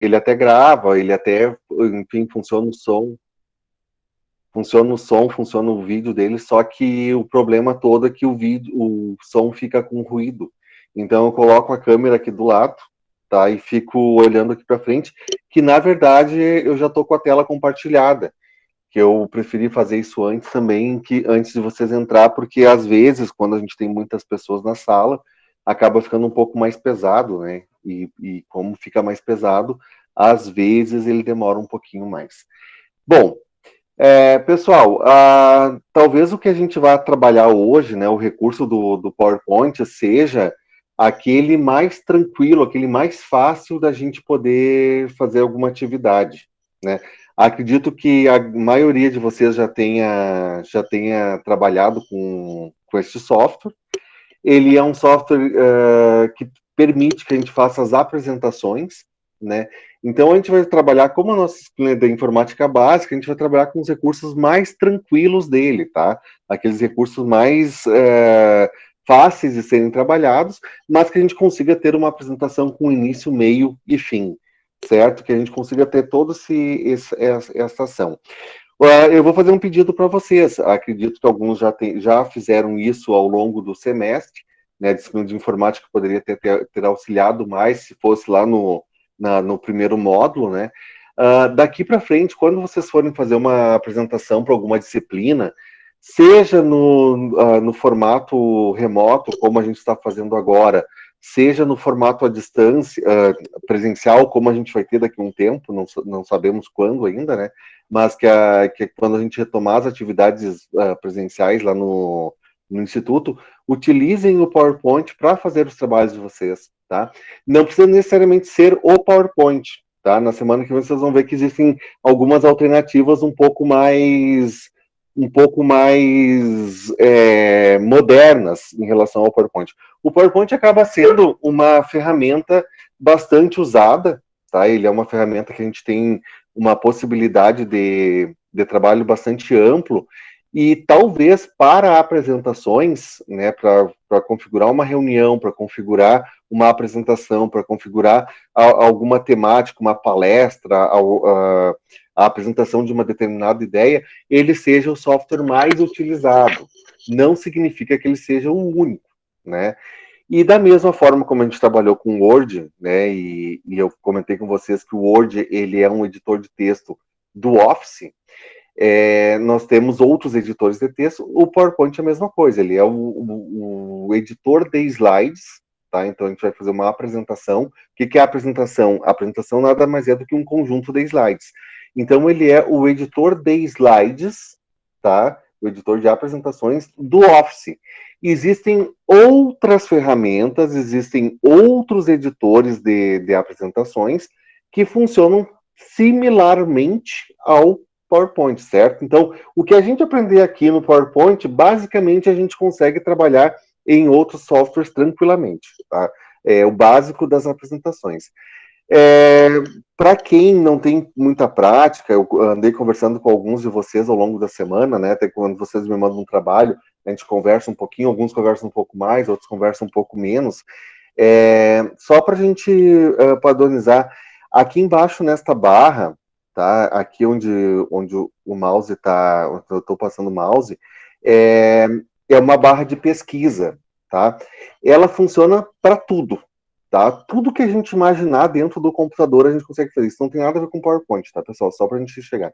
ele até grava, ele até, enfim, funciona o som, funciona o vídeo dele, só que o problema todo é que o som fica com ruído. Então eu coloco a câmera aqui do lado, tá? E fico olhando aqui para frente, que na verdade eu já tô com a tela compartilhada, que eu preferi fazer isso antes também, que antes de vocês entrar, porque às vezes quando a gente tem muitas pessoas na sala, acaba ficando um pouco mais pesado, né? E como fica mais pesado, às vezes ele demora um pouquinho mais. Bom, pessoal, talvez o que a gente vai trabalhar hoje, né, o recurso do PowerPoint, seja aquele mais tranquilo, aquele mais fácil da gente poder fazer alguma atividade, né? Acredito que a maioria de vocês já tenha trabalhado com este software. Ele é um software que permite que a gente faça as apresentações, né? Então a gente vai trabalhar, como a nossa disciplina da informática básica, a gente vai trabalhar com os recursos mais tranquilos dele, tá? Aqueles recursos mais fáceis de serem trabalhados, mas que a gente consiga ter uma apresentação com início, meio e fim, certo? Que a gente consiga ter toda essa ação. Eu vou fazer um pedido para vocês. Acredito que alguns já fizeram isso ao longo do semestre, né? A disciplina de informática poderia ter auxiliado mais se fosse lá no primeiro módulo, né? Daqui para frente, quando vocês forem fazer uma apresentação para alguma disciplina, seja no formato remoto, como a gente está fazendo agora, seja no formato à distância, presencial, como a gente vai ter daqui a um tempo, não sabemos quando ainda, né? Mas que quando a gente retomar as atividades presenciais lá no Instituto, utilizem o PowerPoint para fazer os trabalhos de vocês, tá? Não precisa necessariamente ser o PowerPoint, tá? Na semana que vem vocês vão ver que existem algumas alternativas um pouco mais modernas em relação ao PowerPoint. O PowerPoint acaba sendo uma ferramenta bastante usada, tá? Ele é uma ferramenta que a gente tem uma possibilidade de trabalho bastante amplo, e talvez para apresentações, né, para configurar uma reunião, para configurar uma apresentação, para configurar alguma temática, uma palestra, a apresentação de uma determinada ideia, ele seja o software mais utilizado. Não significa que ele seja o único, né? E da mesma forma como a gente trabalhou com o Word, né, e eu comentei com vocês que o Word ele é um editor de texto do Office, nós temos outros editores de texto. O PowerPoint é a mesma coisa, ele é o editor de slides, tá? Então a gente vai fazer uma apresentação. O que é a apresentação? A apresentação nada mais é do que um conjunto de slides. Então ele é o editor de slides, tá? O editor de apresentações do Office. Existem outras ferramentas, existem outros editores de apresentações que funcionam similarmente ao PowerPoint, certo? Então, o que a gente aprender aqui no PowerPoint, basicamente a gente consegue trabalhar em outros softwares tranquilamente, tá? É o básico das apresentações. Para quem não tem muita prática, eu andei conversando com alguns de vocês ao longo da semana, né? Até quando vocês me mandam um trabalho, a gente conversa um pouquinho, alguns conversam um pouco mais, outros conversam um pouco menos. Só para a gente padronizar, aqui embaixo nesta barra, tá? Aqui onde o mouse está, onde eu estou passando o mouse, é uma barra de pesquisa, tá? Ela funciona para tudo, tá? Tudo que a gente imaginar dentro do computador a gente consegue fazer. Isso não tem nada a ver com PowerPoint, tá, pessoal? Só para a gente chegar.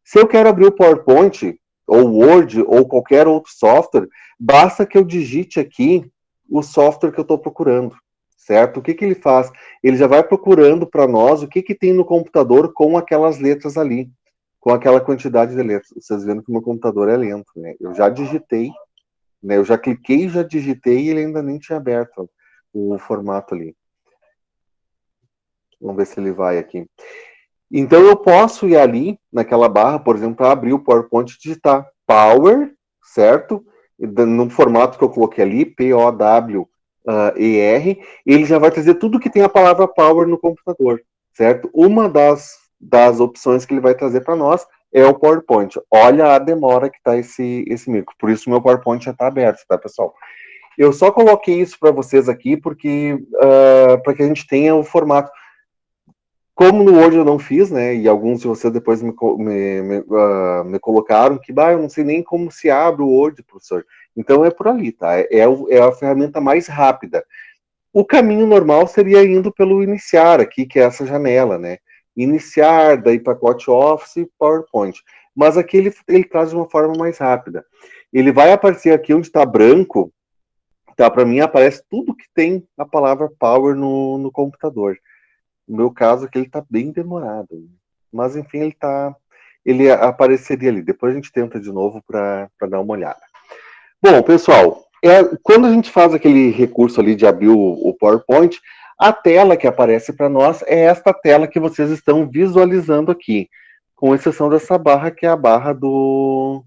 Se eu quero abrir o PowerPoint, ou Word, ou qualquer outro software, basta que eu digite aqui o software que eu estou procurando, certo? O que ele faz? Ele já vai procurando para nós o que tem no computador com aquelas letras ali, com aquela quantidade de letras. Vocês vendo que o meu computador é lento, né? Eu já digitei, né? Eu já cliquei, já digitei e ele ainda nem tinha aberto o formato ali. Vamos ver se ele vai aqui. Então eu posso ir ali naquela barra, por exemplo, para abrir o PowerPoint e digitar Power, certo? No formato que eu coloquei ali, Power, ele já vai trazer tudo que tem a palavra Power no computador, certo? Uma das opções que ele vai trazer para nós é o PowerPoint. Olha a demora que está esse micro. Por isso o meu PowerPoint já está aberto, tá, pessoal? Eu só coloquei isso para vocês aqui porque para que a gente tenha o formato. Como no Word eu não fiz, né, e alguns de vocês depois me colocaram que, eu não sei nem como se abre o Word, professor. Então é por ali, tá? É a ferramenta mais rápida. O caminho normal seria indo pelo iniciar aqui, que é essa janela, né? Iniciar, daí pacote Office e PowerPoint. Mas aqui ele traz de uma forma mais rápida. Ele vai aparecer aqui onde está branco, tá? Para mim aparece tudo que tem a palavra Power no computador. No meu caso aqui ele está bem demorado. Mas enfim, ele apareceria ali. Depois a gente tenta de novo para dar uma olhada. Bom, pessoal, quando a gente faz aquele recurso ali de abrir o PowerPoint, a tela que aparece para nós é esta tela que vocês estão visualizando aqui, com exceção dessa barra que é a barra do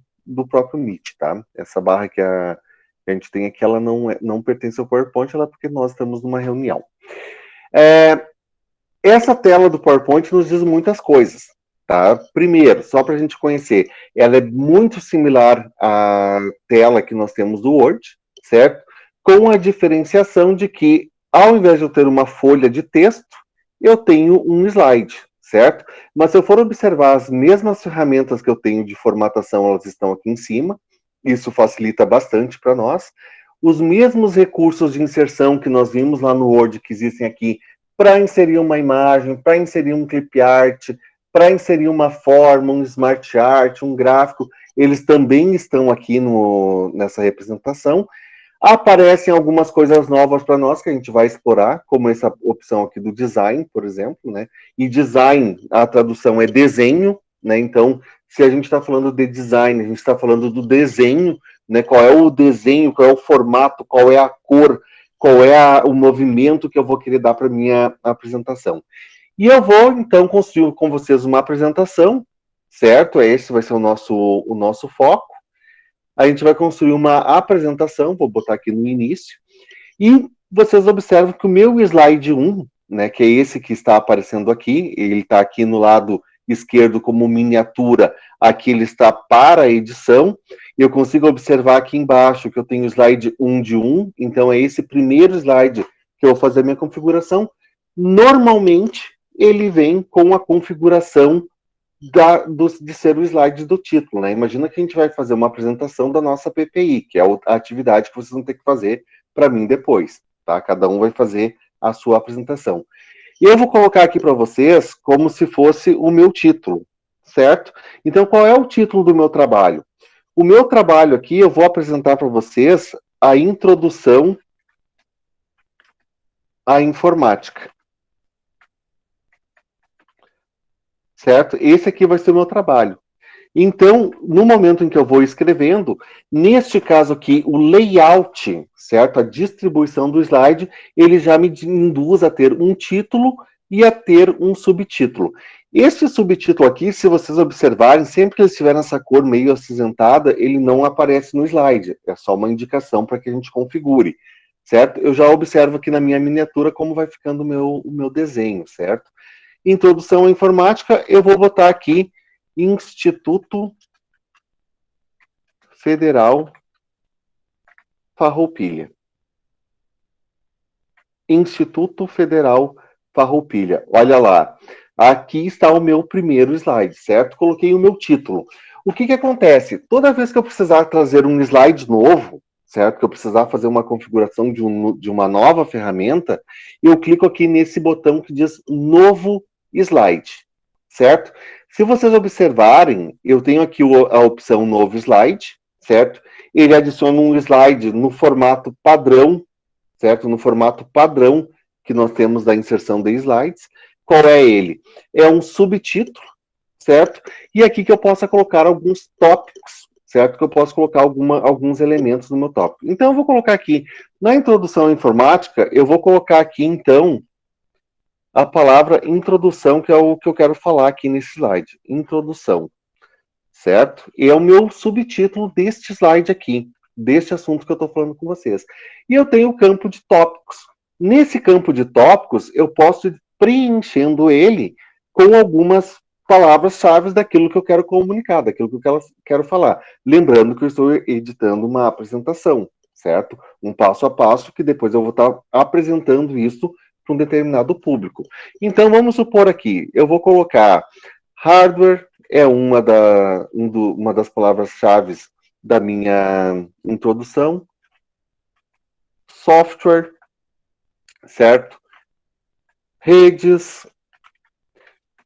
próprio Meet, tá? Essa barra que a gente tem aqui, ela não pertence ao PowerPoint, ela é porque nós estamos numa reunião. Essa tela do PowerPoint nos diz muitas coisas, tá? Primeiro, só para a gente conhecer, ela é muito similar à tela que nós temos do Word, certo? Com a diferenciação de que, ao invés de eu ter uma folha de texto, eu tenho um slide, certo? Mas se eu for observar as mesmas ferramentas que eu tenho de formatação, elas estão aqui em cima, isso facilita bastante para nós. Os mesmos recursos de inserção que nós vimos lá no Word, que existem aqui, para inserir uma imagem, para inserir um clip art, para inserir uma forma, um smart art, um gráfico, eles também estão aqui nessa representação. Aparecem algumas coisas novas para nós que a gente vai explorar, como essa opção aqui do design, por exemplo, né? E design, a tradução é desenho, né? Então, se a gente está falando de design, a gente está falando do desenho, né? Qual é o desenho, qual é o formato, qual é a cor, qual é o movimento que eu vou querer dar para minha apresentação. E eu vou, então, construir com vocês uma apresentação, certo? Esse vai ser o nosso foco. A gente vai construir uma apresentação, vou botar aqui no início, e vocês observam que o meu slide 1, né, que é esse que está aparecendo aqui, ele está aqui no lado esquerdo como miniatura, aqui ele está para a edição, eu consigo observar aqui embaixo que eu tenho o slide 1 de 1, então é esse primeiro slide que eu vou fazer a minha configuração. Normalmente, ele vem com a configuração de ser o slide do título, né? Imagina que a gente vai fazer uma apresentação da nossa PPI, que é a atividade que vocês vão ter que fazer para mim depois, tá? Cada um vai fazer a sua apresentação. E eu vou colocar aqui para vocês como se fosse o meu título, certo? Então, qual é o título do meu trabalho? O meu trabalho aqui, eu vou apresentar para vocês a introdução à informática. Certo? Esse aqui vai ser o meu trabalho. Então, no momento em que eu vou escrevendo, neste caso aqui, o layout, certo? A distribuição do slide, ele já me induz a ter um título e a ter um subtítulo. Este subtítulo aqui, se vocês observarem, sempre que ele estiver nessa cor meio acinzentada, ele não aparece no slide. É só uma indicação para que a gente configure, certo? Eu já observo aqui na minha miniatura como vai ficando o meu desenho, certo? Introdução à informática, eu vou botar aqui Instituto Federal Farroupilha. Instituto Federal Farroupilha. Olha lá. Aqui está o meu primeiro slide, certo? Coloquei o meu título. O que acontece? Toda vez que eu precisar trazer um slide novo, certo? Que eu precisar fazer uma configuração de uma nova ferramenta, eu clico aqui nesse botão que diz Novo Slide, certo? Se vocês observarem, eu tenho aqui a opção Novo Slide, certo? Ele adiciona um slide no formato padrão, certo? No formato padrão que nós temos da inserção de slides. Qual é ele? É um subtítulo, certo? E aqui que eu possa colocar alguns tópicos, certo? Que eu posso colocar alguns elementos no meu tópico. Então, eu vou colocar aqui, na introdução à informática, eu vou colocar aqui, então, a palavra introdução, que é o que eu quero falar aqui nesse slide. Introdução, certo? E é o meu subtítulo deste slide aqui, deste assunto que eu estou falando com vocês. E eu tenho o campo de tópicos. Nesse campo de tópicos, eu posso ir preenchendo ele com algumas palavras-chave daquilo que eu quero comunicar, daquilo que eu quero falar. Lembrando que eu estou editando uma apresentação, certo? Um passo a passo, que depois eu vou estar apresentando isso para um determinado público. Então, vamos supor aqui, eu vou colocar hardware, é uma das palavras-chave da minha introdução, software, certo? Redes,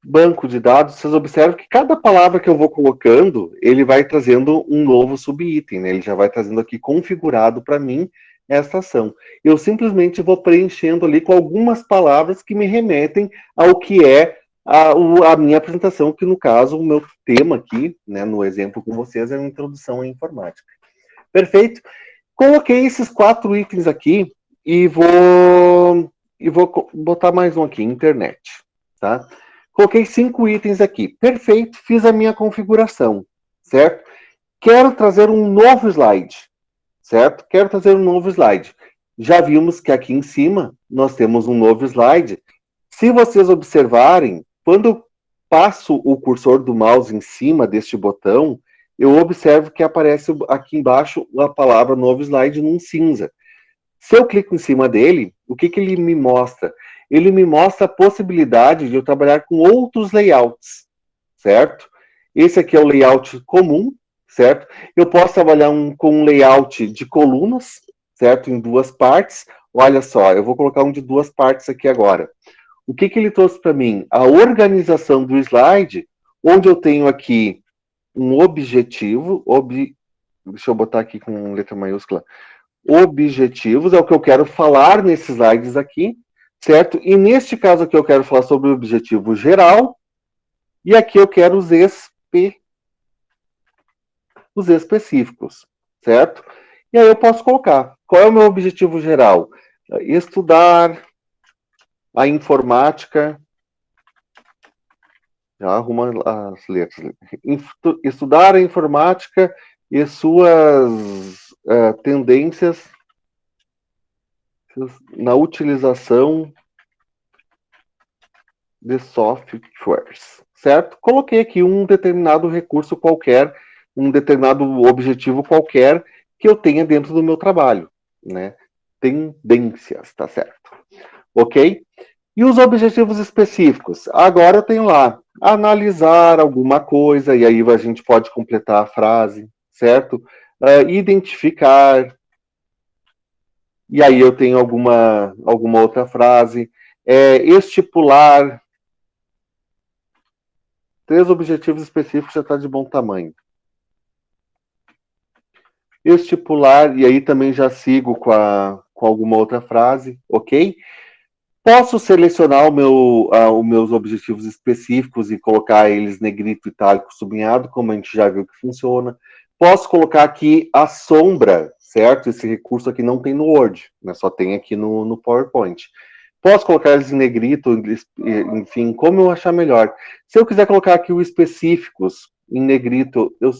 banco de dados. Vocês observam que cada palavra que eu vou colocando, ele vai trazendo um novo subitem, né? Ele já vai trazendo aqui configurado para mim essa ação. Eu simplesmente vou preenchendo ali com algumas palavras que me remetem ao que é a minha apresentação, que no caso, o meu tema aqui, né, no exemplo com vocês, é uma introdução à informática. Perfeito? Coloquei esses 4 itens aqui e vou botar mais um aqui, internet, tá? Coloquei 5 itens aqui. Perfeito, fiz a minha configuração, certo? Quero trazer um novo slide, certo? Quero trazer um novo slide. Já vimos que aqui em cima nós temos um novo slide. Se vocês observarem, quando eu passo o cursor do mouse em cima deste botão, eu observo que aparece aqui embaixo a palavra novo slide num cinza. Se eu clico em cima dele, o que ele me mostra? Ele me mostra a possibilidade de eu trabalhar com outros layouts, certo? Esse aqui é o layout comum, certo? Eu posso trabalhar com um layout de colunas, certo? Em 2 partes. Olha só, eu vou colocar um de 2 partes aqui agora. O que ele trouxe para mim? A organização do slide, onde eu tenho aqui um objetivo, deixa eu botar aqui com letra maiúscula, objetivos, é o que eu quero falar nesses slides aqui, certo? E neste caso aqui eu quero falar sobre o objetivo geral, e aqui eu quero os específicos, certo? E aí eu posso colocar, qual é o meu objetivo geral? Estudar a informática, já arruma as letras, estudar a informática e suas tendências na utilização de softwares, certo? Coloquei aqui um determinado recurso qualquer, um determinado objetivo qualquer que eu tenha dentro do meu trabalho, né? Tendências, tá certo? Ok? E os objetivos específicos? Agora eu tenho lá, analisar alguma coisa, e aí a gente pode completar a frase, certo? Identificar, e aí eu tenho alguma outra frase, estipular. 3 objetivos específicos já está de bom tamanho. Estipular, e aí também já sigo com alguma outra frase, ok? Posso selecionar os meus objetivos específicos e colocar eles negrito, itálico, sublinhado, como a gente já viu que funciona. Posso colocar aqui a sombra, certo? Esse recurso aqui não tem no Word, né? Só tem aqui no PowerPoint. Posso colocar eles em negrito, enfim, como eu achar melhor. Se eu quiser colocar aqui os específicos em negrito, eu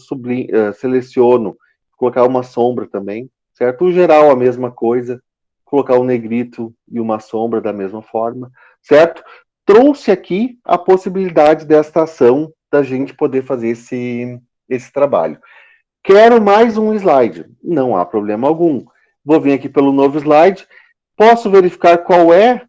seleciono, colocar uma sombra também, certo? O geral, a mesma coisa, colocar um negrito e uma sombra da mesma forma, certo? Trouxe aqui a possibilidade desta ação da gente poder fazer esse trabalho. Quero mais um slide. Não há problema algum. Vou vir aqui pelo novo slide. Posso verificar qual é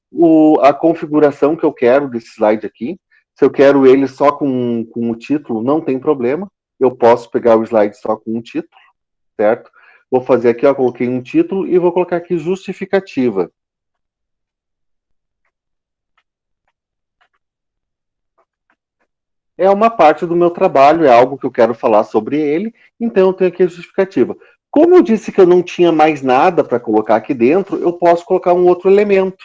a configuração que eu quero desse slide aqui. Se eu quero ele só com o título, não tem problema. Eu posso pegar o slide só com um título, certo? Vou fazer aqui, ó, coloquei um título e vou colocar aqui justificativa. É uma parte do meu trabalho, é algo que eu quero falar sobre ele, então eu tenho aqui a justificativa. Como eu disse que eu não tinha mais nada para colocar aqui dentro, eu posso colocar um outro elemento,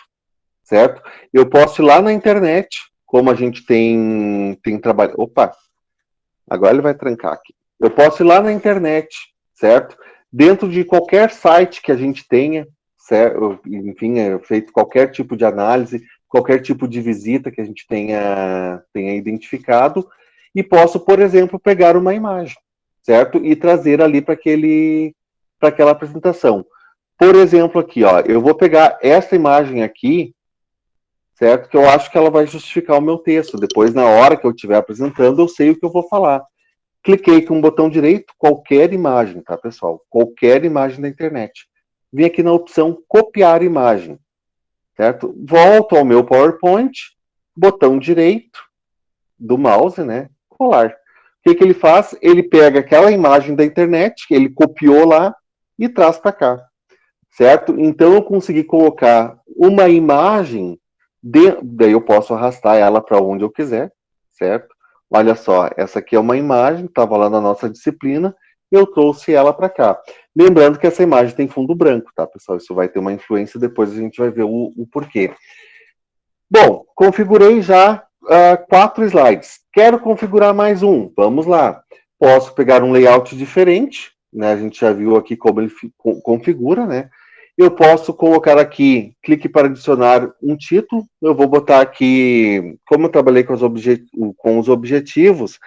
certo? Eu posso ir lá na internet, como a gente tem trabalho. Opa, agora ele vai trancar aqui. Eu posso ir lá na internet, certo? Dentro de qualquer site que a gente tenha, certo? Enfim, é feito qualquer tipo de análise, qualquer tipo de visita que a gente tenha identificado, e posso, por exemplo, pegar uma imagem, certo? E trazer ali para aquela apresentação. Por exemplo, aqui, ó, eu vou pegar essa imagem aqui, certo? Que eu acho que ela vai justificar o meu texto. Depois, na hora que eu estiver apresentando, eu sei o que eu vou falar. Cliquei com o botão direito, qualquer imagem, tá, pessoal? Qualquer imagem da internet. Vim aqui na opção copiar imagem. certo? Volto ao meu PowerPoint, botão direito do mouse, né? Colar. O que ele faz? Ele pega aquela imagem da internet, que ele copiou lá, e traz para cá, certo? Então eu consegui colocar uma imagem, daí eu posso arrastar ela para onde eu quiser, certo? Olha só, essa aqui é uma imagem, estava lá na nossa disciplina, eu trouxe ela para cá. Lembrando que essa imagem tem fundo branco, tá, pessoal? Isso vai ter uma influência, depois a gente vai ver o porquê. Bom, configurei já 4 slides. Quero configurar mais um. Vamos lá. Posso pegar um layout diferente, né? A gente já viu aqui como ele configura, né? Eu posso colocar aqui, clique para adicionar um título. Eu vou botar aqui, como eu trabalhei com os objetivos,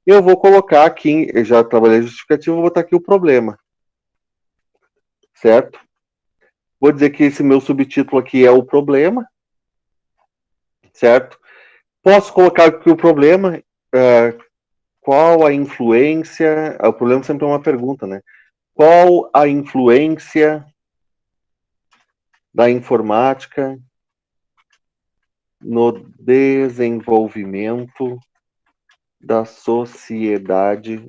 eu vou colocar aqui, eu já trabalhei justificativo, vou botar aqui o problema, certo? Vou dizer que esse meu subtítulo aqui é o problema, certo? Posso colocar aqui o problema, qual a influência, o problema sempre é uma pergunta, né? Qual a influência da informática no desenvolvimento da sociedade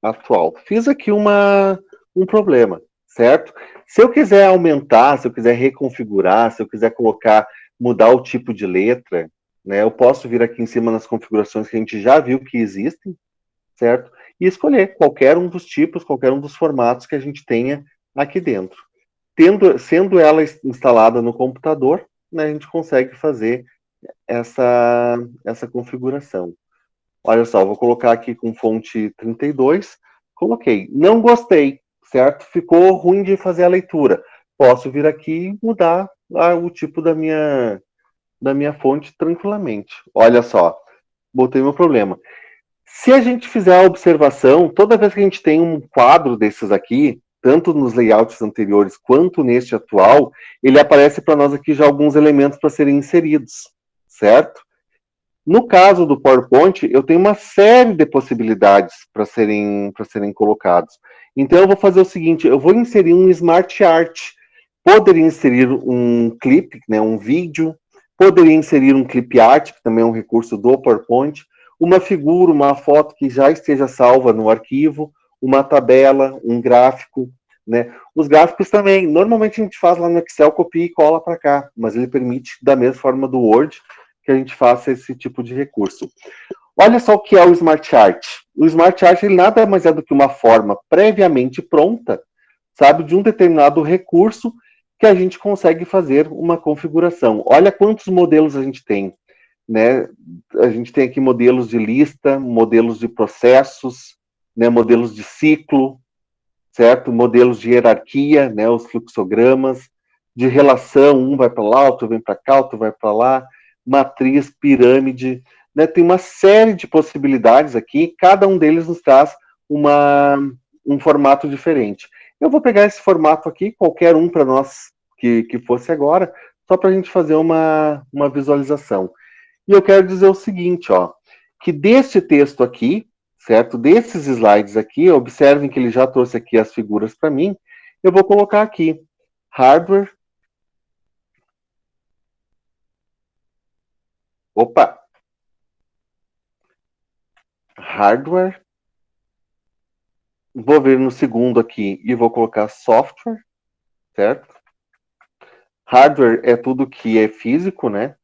atual? Fiz aqui um problema, certo? Se eu quiser aumentar, se eu quiser reconfigurar, se eu quiser colocar, mudar o tipo de letra, né, eu posso vir aqui em cima nas configurações que a gente já viu que existem, certo? E escolher qualquer um dos tipos, qualquer um dos formatos que a gente tenha aqui dentro. Sendo ela instalada no computador, né, a gente consegue fazer essa configuração. Olha só, vou colocar aqui com fonte 32, coloquei. Não gostei, certo? Ficou ruim de fazer a leitura. Posso vir aqui e mudar o tipo da minha fonte tranquilamente. Olha só, botei meu problema. Se a gente fizer a observação, toda vez que a gente tem um quadro desses aqui, tanto nos layouts anteriores quanto neste atual, ele aparece para nós aqui já alguns elementos para serem inseridos, certo? No caso do PowerPoint, eu tenho uma série de possibilidades para serem colocados. Então, eu vou fazer o seguinte: eu vou inserir um Smart Art. Poderia inserir um clipe, né, um vídeo. Poderia inserir um clip art, que também é um recurso do PowerPoint. Uma figura, uma foto que já esteja salva no arquivo. Uma tabela, um gráfico. Né? Os gráficos também, normalmente a gente faz lá no Excel, copia e cola para cá, mas ele permite, da mesma forma do Word, que a gente faça esse tipo de recurso. Olha só o que é o Smart Chart. O Smart Chart ele nada mais é do que uma forma previamente pronta, sabe, de um determinado recurso que a gente consegue fazer uma configuração. Olha quantos modelos a gente tem, né? A gente tem aqui modelos de lista, modelos de processos, né, modelos de ciclo, certo? Modelos de hierarquia, né, os fluxogramas, de relação, um vai para lá, outro vem para cá, outro vai para lá, matriz, pirâmide, né? Tem uma série de possibilidades aqui, cada um deles nos traz um formato diferente. Eu vou pegar esse formato aqui, qualquer um para nós que fosse agora, só para a gente fazer uma visualização. E eu quero dizer o seguinte, ó, que desse texto aqui, certo? Desses slides aqui, observem que ele já trouxe aqui as figuras para mim. Eu vou colocar aqui hardware. Opa! Hardware. Vou vir no segundo aqui e vou colocar software, certo? Hardware é tudo que é físico, né?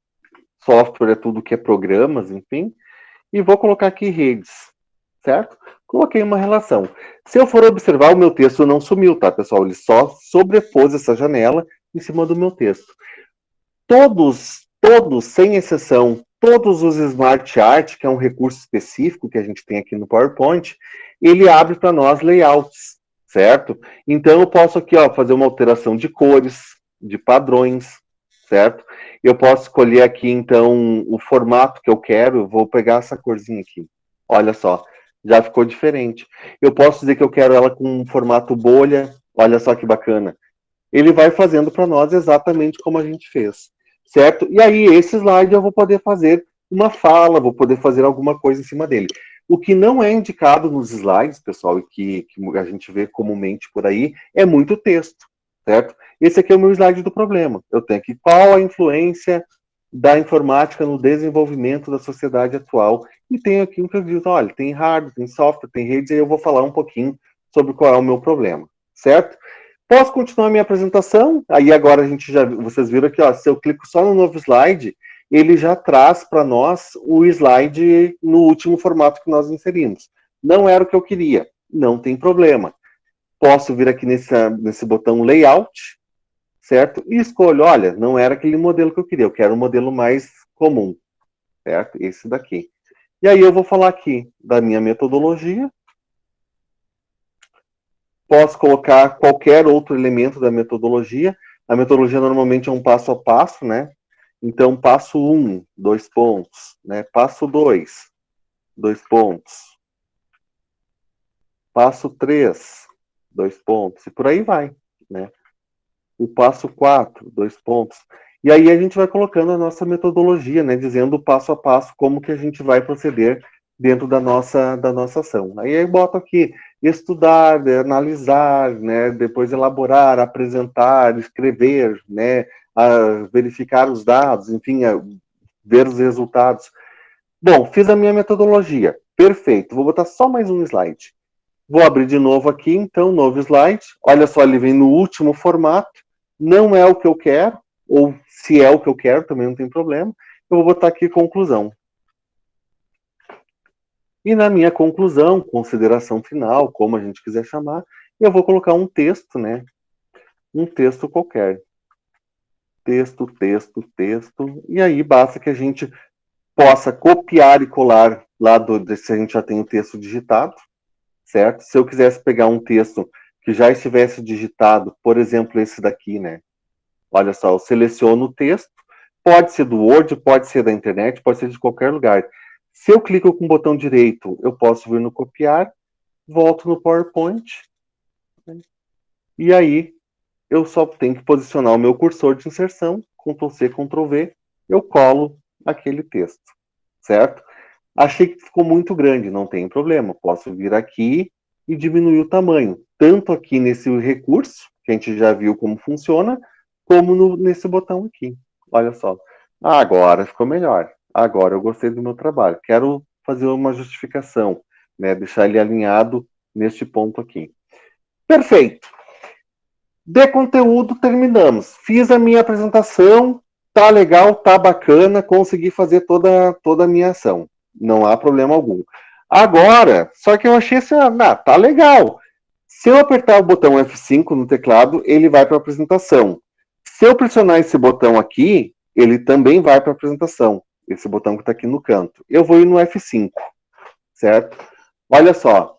Software é tudo que é programas, enfim. E vou colocar aqui redes, certo? Coloquei uma relação. Se eu for observar, o meu texto não sumiu, tá, pessoal? Ele só sobrepôs essa janela em cima do meu texto. Todos, sem exceção, todos os Smart Art, que é um recurso específico que a gente tem aqui no PowerPoint, ele abre para nós layouts, certo? Então eu posso aqui, ó, fazer uma alteração de cores, de padrões, certo? Eu posso escolher aqui, então, o formato que eu quero. Eu vou pegar essa corzinha aqui. Olha só, já ficou diferente. Eu posso dizer que eu quero ela com um formato bolha. Olha só que bacana. Ele vai fazendo para nós exatamente como a gente fez, certo? E aí, esse slide eu vou poder fazer uma fala, vou poder fazer alguma coisa em cima dele. O que não é indicado nos slides, pessoal, e que a gente vê comumente por aí, é muito texto, certo? Esse aqui é o meu slide do problema. Eu tenho aqui qual a influência da informática no desenvolvimento da sociedade atual. E tenho aqui um que eu digo, olha, tem hardware, tem software, tem redes, e eu vou falar um pouquinho sobre qual é o meu problema, certo? Posso continuar a minha apresentação? Aí agora vocês viram aqui, ó, se eu clico só no novo slide, ele já traz para nós o slide no último formato que nós inserimos. Não era o que eu queria, não tem problema. Posso vir aqui nesse botão Layout, certo? E escolho, olha, não era aquele modelo que eu queria, eu quero um modelo mais comum, certo? Esse daqui. E aí eu vou falar aqui da minha metodologia. Posso colocar qualquer outro elemento da metodologia. A metodologia normalmente é um passo a passo, né? Então, passo 1, 2 pontos, né? Passo 2, 2 pontos. Passo 3, 2 pontos, e por aí vai, né? O passo 4, 2 pontos. E aí a gente vai colocando a nossa metodologia, né? Dizendo passo a passo como que a gente vai proceder dentro da nossa ação. Aí eu boto aqui estudar, analisar, né? Depois elaborar, apresentar, escrever, né? Verificar os dados, enfim, ver os resultados. Bom, fiz a minha metodologia. Perfeito. Vou botar só mais um slide. Vou abrir de novo aqui, então, novo slide. Olha só, ele vem no último formato. Não é o que eu quero, ou se é o que eu quero, também não tem problema. Eu vou botar aqui conclusão. E na minha conclusão, consideração final, como a gente quiser chamar, eu vou colocar um texto, né? Um texto qualquer. Texto, texto, texto. E aí basta que a gente possa copiar e colar lá se a gente já tem o texto digitado, certo? Se eu quisesse pegar um texto que já estivesse digitado, por exemplo, esse daqui, né? Olha só, eu seleciono o texto, pode ser do Word, pode ser da internet, pode ser de qualquer lugar. Se eu clico com o botão direito, eu posso vir no copiar, volto no PowerPoint, né? E aí eu só tenho que posicionar o meu cursor de inserção, Ctrl+C, Ctrl+V, eu colo aquele texto, certo? Achei que ficou muito grande, não tem problema, posso vir aqui e diminuir o tamanho, tanto aqui nesse recurso, que a gente já viu como funciona, como nesse botão aqui. Olha só. Agora ficou melhor. Agora eu gostei do meu trabalho. Quero fazer uma justificação, né? Deixar ele alinhado neste ponto aqui. Perfeito. De conteúdo, terminamos. Fiz a minha apresentação, tá legal, tá bacana, consegui fazer toda a minha ação. Não há problema algum. Agora, só que eu achei assim, tá legal. Se eu apertar o botão F5 no teclado, ele vai para a apresentação. Se eu pressionar esse botão aqui, ele também vai para a apresentação. Esse botão que está aqui no canto. Eu vou ir no F5, certo? Olha só,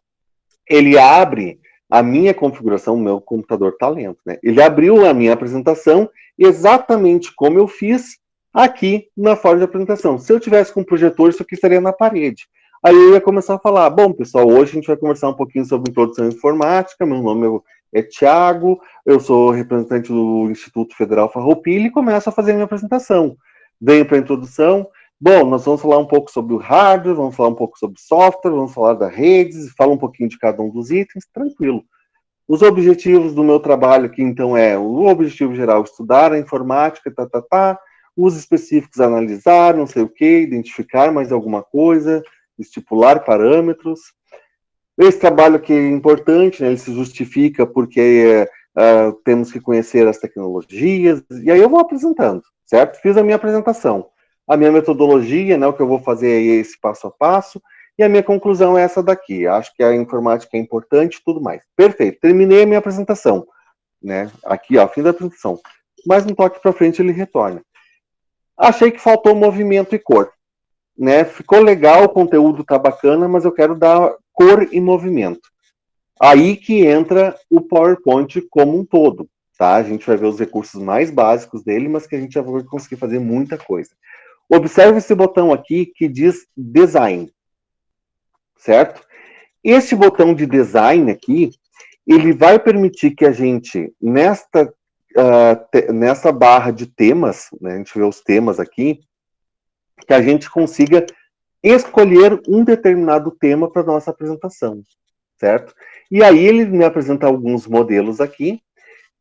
ele abre a minha configuração, o meu computador está lento, né? Ele abriu a minha apresentação exatamente como eu fiz aqui na forma de apresentação. Se eu tivesse com um projetor, isso aqui estaria na parede. Aí eu ia começar a falar, bom, pessoal, hoje a gente vai conversar um pouquinho sobre introdução à informática, meu nome é Thiago, eu sou representante do Instituto Federal Farroupilha e começo a fazer a minha apresentação. Venho para a introdução, bom, nós vamos falar um pouco sobre o hardware, vamos falar um pouco sobre software, vamos falar das redes, fala um pouquinho de cada um dos itens, tranquilo. Os objetivos do meu trabalho aqui, então, o objetivo geral, estudar a informática, os específicos, analisar, não sei o que, identificar mais alguma coisa, estipular parâmetros. Esse trabalho aqui é importante, né, ele se justifica porque temos que conhecer as tecnologias, e aí eu vou apresentando, certo? Fiz a minha apresentação. A minha metodologia, né, o que eu vou fazer é esse passo a passo, e a minha conclusão é essa daqui. Acho que a informática é importante e tudo mais. Perfeito, terminei a minha apresentação, né? Aqui, ó, fim da apresentação. Mais um toque para frente ele retorna. Achei que faltou movimento e cor, né? Ficou legal, o conteúdo tá bacana, mas eu quero dar cor e movimento. Aí que entra o PowerPoint como um todo, tá? A gente vai ver os recursos mais básicos dele, mas que a gente já vai conseguir fazer muita coisa. Observe esse botão aqui que diz Design, certo? Esse botão de Design aqui, ele vai permitir que a gente, nessa barra de temas, né, a gente vê os temas aqui, que a gente consiga escolher um determinado tema para nossa apresentação, certo? E aí ele me apresenta alguns modelos aqui,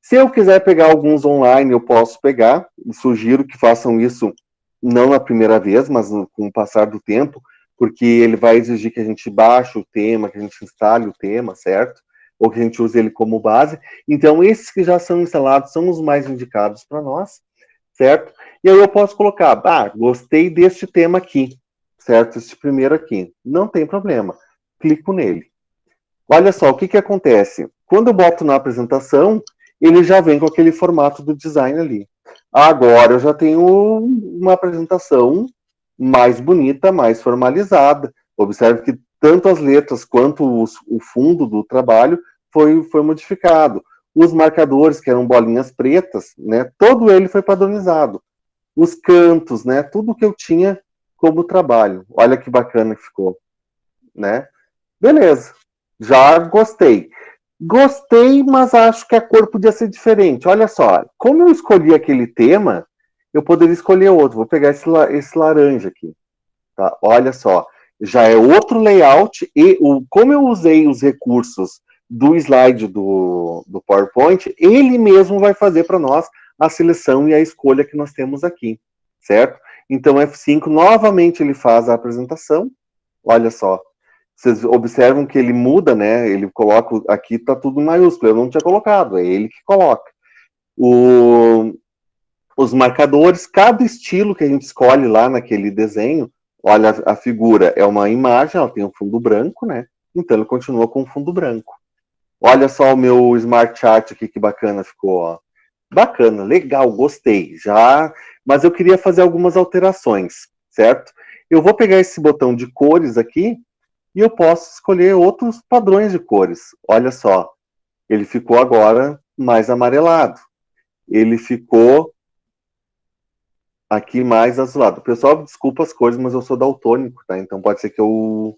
Se eu quiser pegar alguns online, eu posso pegar. Sugiro que façam isso não na primeira vez, mas com o passar do tempo, porque ele vai exigir que a gente baixe o tema, que a gente instale o tema, certo? Ou que a gente use ele como base. Então, esses que já são instalados são os mais indicados para nós, certo? E aí eu posso colocar, gostei deste tema aqui, certo? Este primeiro aqui. Não tem problema. Clico nele. Olha só, o que acontece? Quando eu boto na apresentação, ele já vem com aquele formato do design ali. Agora eu já tenho uma apresentação mais bonita, mais formalizada. Observe que tanto as letras quanto o fundo do trabalho foi modificado. Os marcadores, que eram bolinhas pretas, né, todo ele foi padronizado. Os cantos, né, tudo que eu tinha como trabalho. Olha que bacana que ficou, né? Beleza, já gostei. Gostei, mas acho que a cor podia ser diferente. Olha só, como eu escolhi aquele tema, eu poderia escolher outro. Vou pegar esse laranja aqui. Tá? Olha só, já é outro layout e como eu usei os recursos do slide do PowerPoint, ele mesmo vai fazer para nós a seleção e a escolha que nós temos aqui, certo? Então, F5, novamente ele faz a apresentação. Olha só, vocês observam que ele muda, né? Ele coloca aqui, tá tudo em maiúsculo. Eu não tinha colocado, é ele que coloca. Os marcadores, cada estilo que a gente escolhe lá naquele desenho, olha, a figura é uma imagem, ela tem um fundo branco, né? Então ele continua com um fundo branco. Olha só o meu Smart Chart aqui, que bacana ficou, ó. Bacana, legal, gostei. Já, mas eu queria fazer algumas alterações, certo? Eu vou pegar esse botão de cores aqui e eu posso escolher outros padrões de cores. Olha só, ele ficou agora mais amarelado. Ele ficou aqui mais azulado. Pessoal, desculpa as cores, mas eu sou daltônico, tá? Então pode ser que eu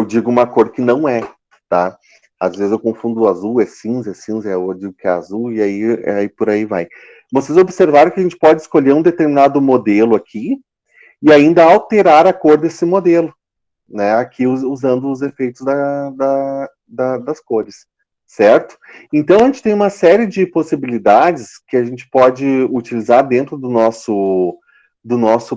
diga uma cor que não é, tá? Às vezes eu confundo o azul, é cinza, eu digo que é azul, e aí por aí vai. Vocês observaram que a gente pode escolher um determinado modelo aqui e ainda alterar a cor desse modelo, né? Aqui usando os efeitos das cores, certo? Então a gente tem uma série de possibilidades que a gente pode utilizar dentro do nosso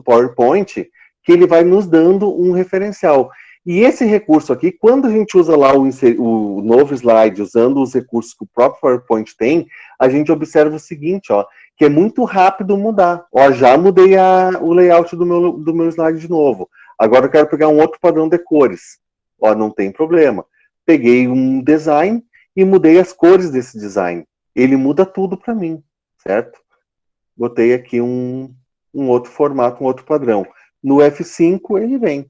PowerPoint, que ele vai nos dando um referencial. E esse recurso aqui, quando a gente usa lá o novo slide, usando os recursos que o próprio PowerPoint tem, a gente observa o seguinte, ó, que é muito rápido mudar. Ó, já mudei o layout do meu slide de novo. Agora eu quero pegar um outro padrão de cores. Ó, não tem problema. Peguei um design e mudei as cores desse design. Ele muda tudo para mim, certo? Botei aqui um outro formato, um outro padrão. No F5 ele vem.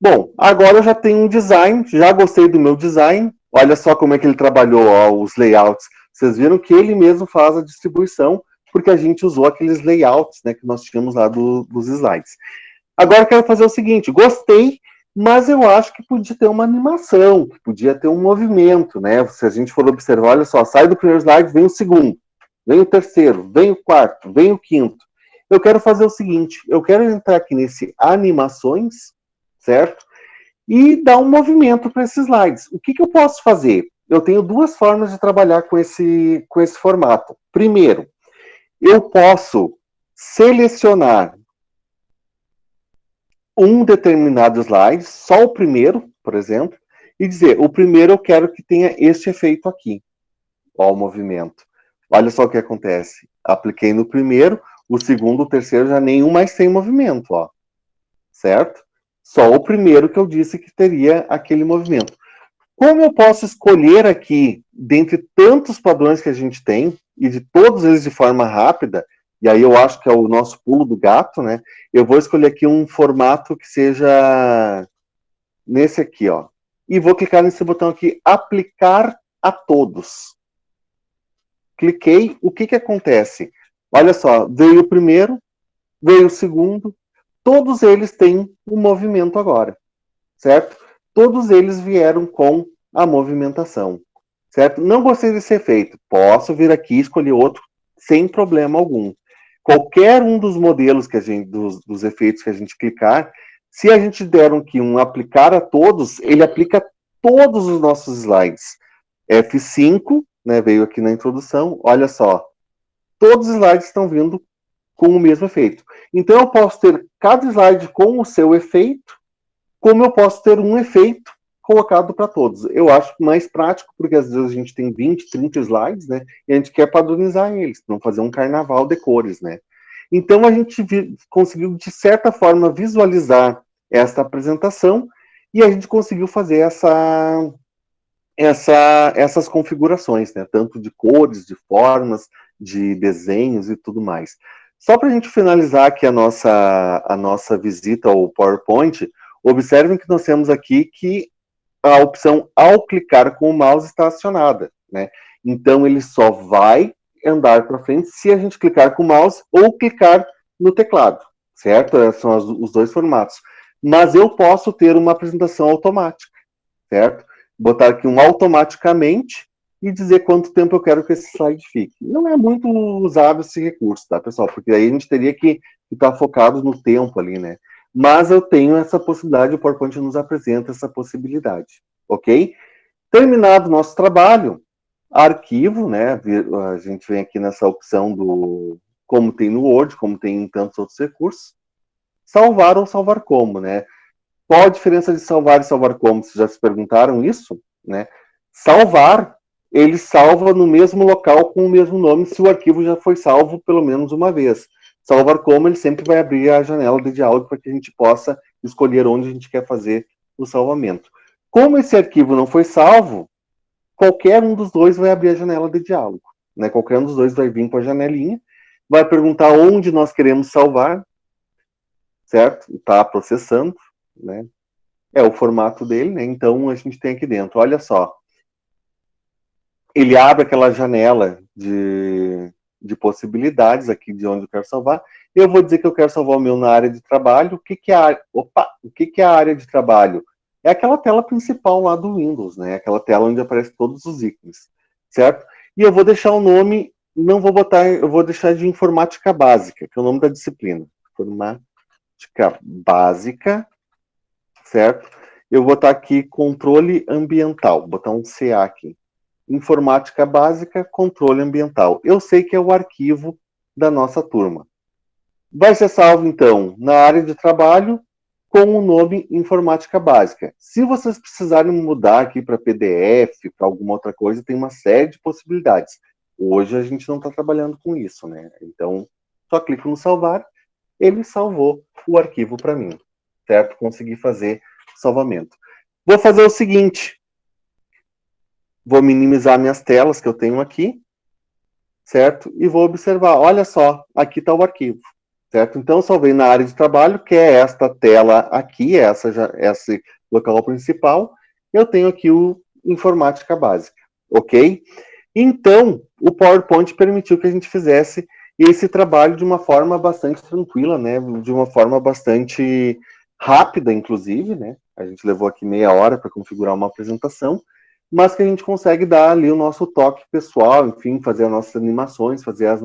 Bom, agora eu já tenho um design, já gostei do meu design. Olha só como é que ele trabalhou, ó, os layouts. Vocês viram que ele mesmo faz a distribuição, porque a gente usou aqueles layouts, né, que nós tínhamos lá dos slides. Agora eu quero fazer o seguinte, gostei, mas eu acho que podia ter uma animação, que podia ter um movimento, né? Se a gente for observar, olha só, sai do primeiro slide, vem o segundo, vem o terceiro, vem o quarto, vem o quinto. Eu quero fazer o seguinte, eu quero entrar aqui nesse animações, certo? E dar um movimento para esses slides. O que eu posso fazer? Eu tenho duas formas de trabalhar com esse formato. Primeiro, eu posso selecionar um determinado slide, só o primeiro, por exemplo, e dizer, o primeiro eu quero que tenha este efeito aqui. Ó, o movimento. Olha só o que acontece. Apliquei no primeiro, o segundo, o terceiro, já nenhum mais tem movimento, ó. Certo? Só o primeiro que eu disse que teria aquele movimento. Como eu posso escolher aqui, dentre tantos padrões que a gente tem, e de todos eles de forma rápida, e aí eu acho que é o nosso pulo do gato, né? Eu vou escolher aqui um formato que seja nesse aqui, ó. E vou clicar nesse botão aqui, aplicar a todos. Cliquei, o que acontece? Olha só, veio o primeiro, veio o segundo, todos eles têm um movimento agora, certo? Todos eles vieram com a movimentação, certo? Não gostei desse efeito, posso vir aqui e escolher outro sem problema algum. Qualquer um dos modelos que a gente, dos efeitos que a gente clicar, se a gente der aqui um aplicar a todos, ele aplica todos os nossos slides. F5 né, veio aqui na introdução, olha só, todos os slides estão vindo com o mesmo efeito. Então eu posso ter cada slide com o seu efeito, como eu posso ter um efeito colocado para todos. Eu acho mais prático, porque às vezes a gente tem 20, 30 slides, né? E a gente quer padronizar eles, não fazer um carnaval de cores, né? Então a gente conseguiu, de certa forma, visualizar essa apresentação e a gente conseguiu fazer essas configurações, né? Tanto de cores, de formas, de desenhos e tudo mais. Só para a gente finalizar aqui a nossa visita ao PowerPoint, observem que nós temos aqui que a opção ao clicar com o mouse está acionada, né? Então ele só vai andar para frente se a gente clicar com o mouse ou clicar no teclado, certo? São os dois formatos. Mas eu posso ter uma apresentação automática, certo? Botar aqui um automaticamente e dizer quanto tempo eu quero que esse slide fique. Não é muito usado esse recurso, tá, pessoal? Porque aí a gente teria que estar focado no tempo ali, né? Mas eu tenho essa possibilidade, o PowerPoint nos apresenta essa possibilidade, ok? Terminado o nosso trabalho, arquivo, né? A gente vem aqui nessa opção do como tem no Word, como tem em tantos outros recursos, salvar ou salvar como, né? Qual a diferença de salvar e salvar como? Vocês já se perguntaram isso? Né? Salvar, ele salva no mesmo local com o mesmo nome se o arquivo já foi salvo pelo menos uma vez. Salvar como, ele sempre vai abrir a janela de diálogo para que a gente possa escolher onde a gente quer fazer o salvamento. Como esse arquivo não foi salvo, qualquer um dos dois vai abrir a janela de diálogo. Né? Qualquer um dos dois vai vir com a janelinha, vai perguntar onde nós queremos salvar, certo? Está processando, né? É o formato dele, né? Então a gente tem aqui dentro, olha só. Ele abre aquela janela de possibilidades aqui de onde eu quero salvar. Eu vou dizer que eu quero salvar o meu na área de trabalho. O que, que é a área? Opa, o que, que é a área de trabalho? É aquela tela principal lá do Windows, né? Aquela tela onde aparecem todos os ícones, certo? E eu vou deixar o nome, não vou botar, eu vou deixar de informática básica, que é o nome da disciplina. Informática básica, certo? Eu vou botar aqui controle ambiental, vou botar um CA aqui. Informática básica, controle ambiental. Eu sei que é o arquivo da nossa turma. Vai ser salvo, então, na área de trabalho com o nome informática básica. Se vocês precisarem mudar aqui para PDF, para alguma outra coisa, tem uma série de possibilidades. Hoje a gente não está trabalhando com isso, né? Então, só clico no salvar, ele salvou o arquivo para mim, certo? Consegui fazer o salvamento. Vou fazer o seguinte, vou minimizar minhas telas que eu tenho aqui, certo? E vou observar, olha só, aqui está o arquivo, certo? Então, eu salvei na área de trabalho, que é esta tela aqui, esse local principal. Eu tenho aqui o informática básica, ok? Então, o PowerPoint permitiu que a gente fizesse esse trabalho de uma forma bastante tranquila, né? De uma forma bastante rápida, inclusive, né? A gente levou aqui meia hora para configurar uma apresentação, mas que a gente consegue dar ali o nosso toque pessoal, enfim, fazer as nossas animações, fazer as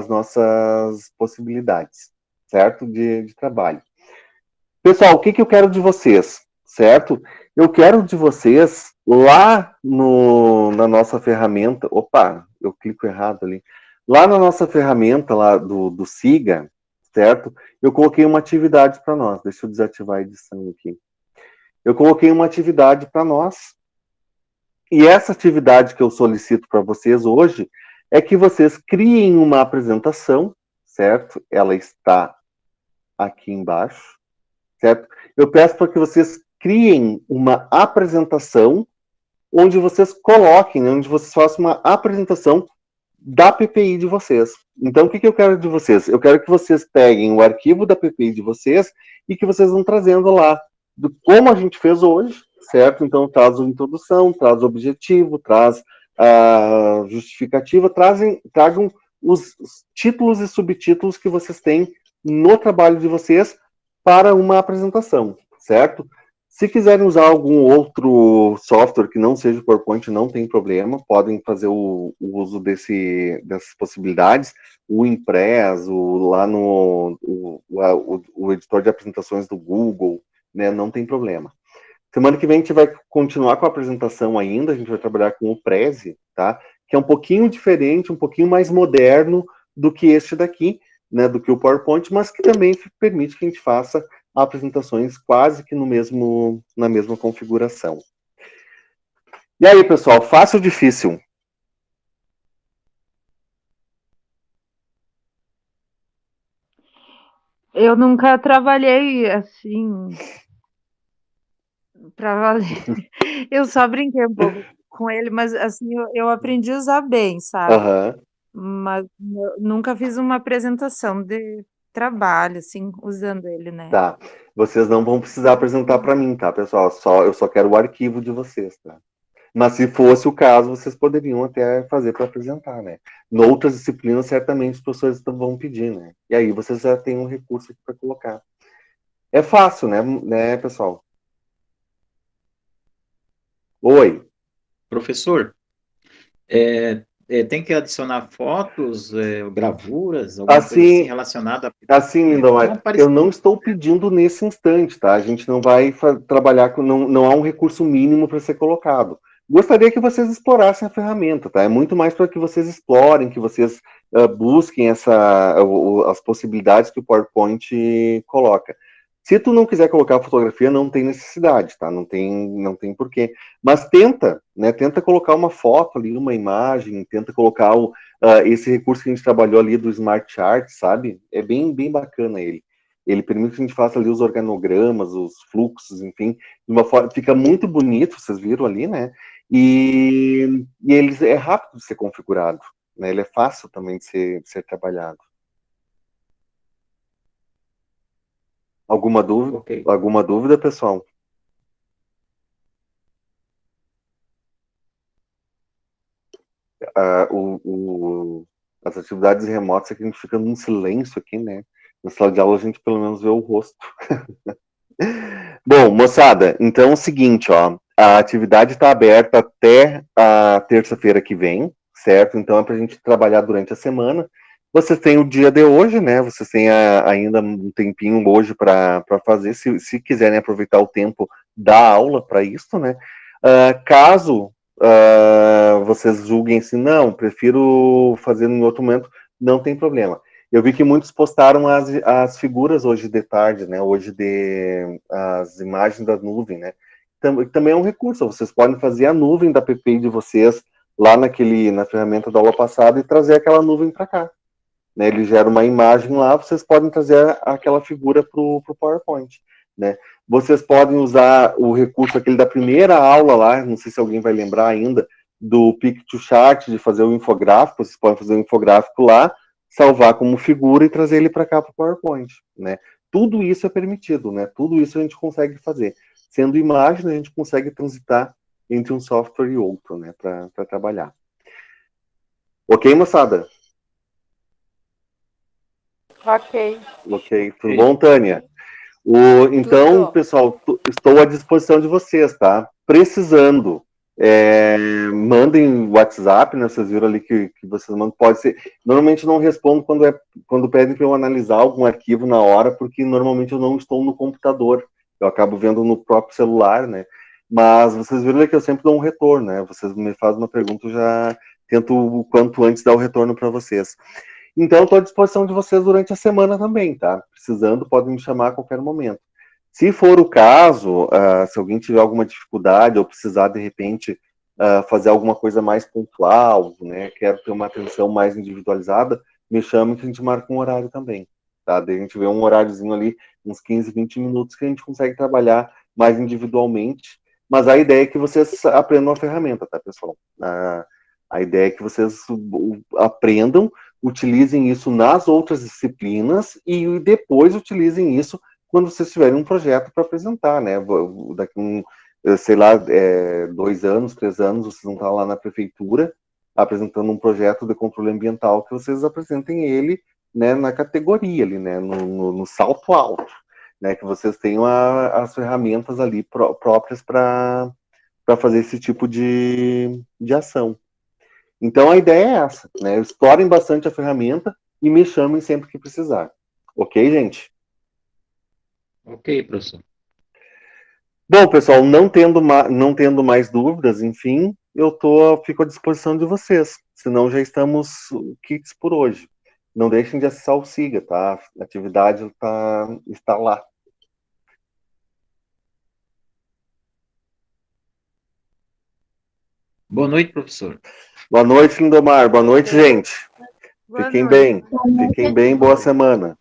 nossas possibilidades, certo? De trabalho. Pessoal, o que, que eu quero de vocês, certo? Eu quero de vocês, lá na nossa ferramenta, opa, eu clico errado ali, lá na nossa ferramenta lá do Siga, certo? Eu coloquei uma atividade para nós, deixa eu desativar a edição aqui. Eu coloquei uma atividade para nós, e essa atividade que eu solicito para vocês hoje é que vocês criem uma apresentação, certo? Ela está aqui embaixo, certo? Eu peço para que vocês criem uma apresentação onde vocês coloquem, onde vocês façam uma apresentação da PPI de vocês. Então, o que, que eu quero de vocês? Eu quero que vocês peguem o arquivo da PPI de vocês e que vocês vão trazendo lá, como a gente fez hoje, certo? Então, traz a introdução, traz o objetivo, traz a justificativa, tragam os títulos e subtítulos que vocês têm no trabalho de vocês para uma apresentação, certo? Se quiserem usar algum outro software que não seja o PowerPoint, não tem problema, podem fazer o uso dessas possibilidades, o Impress, lá no o editor de apresentações do Google, né, não tem problema, Semana que vem a gente vai continuar com a apresentação ainda, a gente vai trabalhar com o Prezi, tá? Que é um pouquinho diferente, um pouquinho mais moderno do que este daqui, né, do que o PowerPoint, mas que também permite que a gente faça apresentações quase que na mesma configuração. E aí, pessoal, fácil ou difícil? Eu nunca trabalhei assim para valer. Eu só brinquei um pouco com ele, mas assim eu aprendi a usar bem, sabe? Aham, Mas eu nunca fiz uma apresentação de trabalho, assim, usando ele, né? tá. Vocês não vão precisar apresentar para mim, tá, pessoal? Eu só quero o arquivo de vocês, tá? Mas se fosse o caso, vocês poderiam até fazer para apresentar, né? Em outras disciplinas, certamente os professores vão pedir, né? E aí vocês já têm um recurso aqui para colocar. É fácil, né, pessoal? Oi. Professor, tem que adicionar fotos, gravuras, alguma coisa assim Assim, relacionada à assim, pedagogia? Não Lindomar, eu não apareceu. estou pedindo nesse instante, tá? A gente não vai trabalhar com. Não há um recurso mínimo para ser colocado. Gostaria que vocês explorassem a ferramenta, tá? É muito mais para que vocês explorem, que vocês busquem as possibilidades que o PowerPoint coloca. Se tu não quiser colocar fotografia, não tem necessidade, tá? Não tem porquê. Mas tenta, né? Tenta colocar uma foto ali, uma imagem, tenta colocar esse recurso que a gente trabalhou ali do Smart Chart, sabe? É bem, bem bacana ele. Ele permite que a gente faça ali os organogramas, os fluxos, enfim, de uma forma, fica muito bonito, vocês viram ali, né? E ele é rápido de ser configurado, né? Ele é fácil também de ser trabalhado. Alguma dúvida? Ok. Alguma dúvida, pessoal? Ah, as atividades remotas aqui a gente fica num silêncio aqui, né? Na sala de aula a gente pelo menos vê o rosto. Bom, moçada, então é o seguinte, ó, a atividade está aberta até a terça-feira que vem, certo? Então é para a gente trabalhar durante a semana. Vocês têm o dia de hoje, né? Vocês têm ainda um tempinho hoje para fazer, se quiserem aproveitar o tempo da aula para isso, né? Caso vocês julguem assim, não, prefiro fazer em outro momento, não tem problema. Eu vi que muitos postaram as figuras hoje de tarde, né? Hoje as imagens da nuvem, né? Também é um recurso. Vocês podem fazer a nuvem da PPI de vocês lá na ferramenta da aula passada e trazer aquela nuvem para cá. Né? Ele gera uma imagem lá, vocês podem trazer aquela figura para o PowerPoint. Né? Vocês podem usar o recurso aquele da primeira aula lá, não sei se alguém vai lembrar ainda, do Pick to Chart, de fazer o infográfico, vocês podem fazer o infográfico lá, salvar como figura e trazer ele para cá para o PowerPoint. Né? Tudo isso é permitido, né? Tudo isso a gente consegue fazer. Sendo imagem, a gente consegue transitar entre um software e outro, né, para trabalhar. Ok, moçada? Ok. Ok, tudo Ok. bom, Tânia? Então, Tudo. pessoal, estou à disposição de vocês, tá? Precisando, mandem WhatsApp, né? Vocês viram ali que vocês mandam, pode ser. Normalmente eu não respondo quando pedem para eu analisar algum arquivo na hora, porque normalmente eu não estou no computador. Eu acabo vendo no próprio celular, né? Mas vocês viram ali que eu sempre dou um retorno, né? Vocês me fazem uma pergunta, eu já tento o quanto antes dar o retorno para vocês. Então, estou à disposição de vocês durante a semana também, tá? Precisando, podem me chamar a qualquer momento. Se for o caso, se alguém tiver alguma dificuldade ou precisar, de repente, fazer alguma coisa mais pontual, né? Quero ter uma atenção mais individualizada, me chame que a gente marca um horário também, tá? Daí a gente vê um horáriozinho ali, uns 15, 20 minutos, que a gente consegue trabalhar mais individualmente. Mas a ideia é que vocês aprendam a ferramenta, tá, pessoal? A ideia é que vocês aprendam, utilizem isso nas outras disciplinas e depois utilizem isso quando vocês tiverem um projeto para apresentar, né? Daqui sei lá, 2 anos, 3 anos, vocês vão estar lá na prefeitura apresentando um projeto de controle ambiental que vocês apresentem ele, né, na categoria ali, né, no salto alto, né, que vocês tenham as ferramentas ali próprias para fazer esse tipo de ação. Então a ideia é essa, né? Explorem bastante a ferramenta e me chamem sempre que precisar. Ok, gente? Ok, professor. Bom, pessoal, não tendo mais dúvidas, enfim, fico à disposição de vocês. Senão já estamos quites por hoje. Não deixem de acessar o SIGA, tá? A atividade está lá. Boa noite, professor. Boa noite, Lindomar. Boa noite, gente. Boa Fiquem noite. bem. Fiquem bem. Boa semana.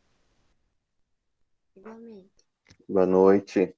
Igualmente. Boa noite.